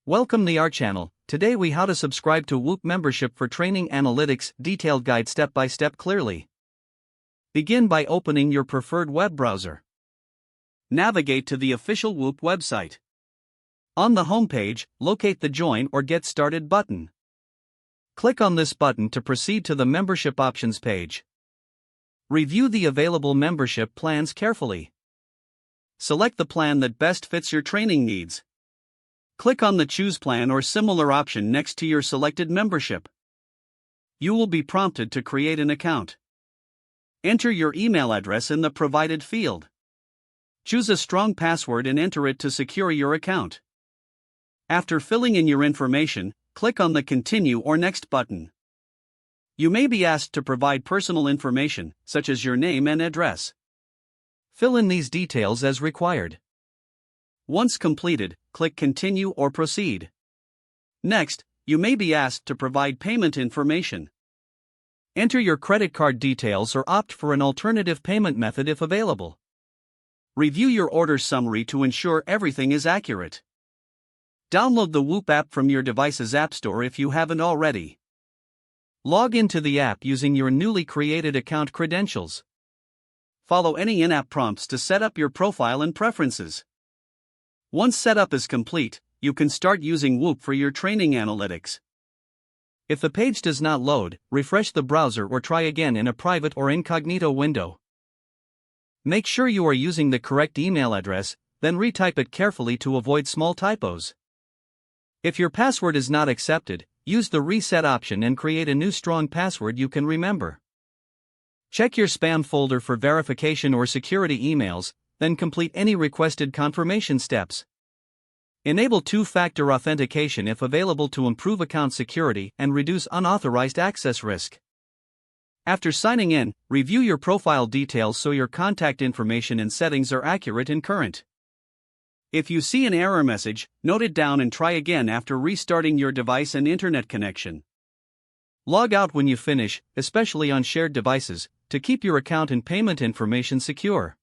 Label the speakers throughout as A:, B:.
A: Welcome to our channel. Today we how to subscribe to Whoop membership for training analytics, detailed guide step by step clearly. Begin by opening your preferred web browser. Navigate to the official Whoop website. On the homepage, locate the Join or Get Started button. Click on this button to proceed to the membership options page. Review the available membership plans carefully. Select the plan that best fits your training needs. Click on the Choose Plan or similar option next to your selected membership. You will be prompted to create an account. Enter your email address in the provided field. Choose a strong password and enter it to secure your account. After filling in your information, click on the Continue or Next button. You may be asked to provide personal information, such as your name and address. Fill in these details as required. Once completed, click Continue or Proceed. Next, you may be asked to provide payment information. Enter your credit card details or opt for an alternative payment method if available. Review your order summary to ensure everything is accurate. Download the Whoop app from your device's App Store if you haven't already. Log into the app using your newly created account credentials. Follow any in-app prompts to set up your profile and preferences. Once setup is complete, you can start using Whoop for your training analytics. If the page does not load, refresh the browser or try again in a private or incognito window. Make sure you are using the correct email address, then retype it carefully to avoid small typos. If your password is not accepted, use the reset option and create a new strong password you can remember. Check your spam folder for verification or security emails, then complete any requested confirmation steps. Enable two-factor authentication if available to improve account security and reduce unauthorized access risk. After signing in, review your profile details so your contact information and settings are accurate and current. If you see an error message, note it down and try again after restarting your device and internet connection. Log out when you finish, especially on shared devices, to keep your account and payment information secure.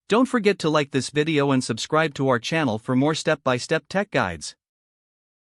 A: Don't forget to like this video and subscribe to our channel for more step-by-step tech guides.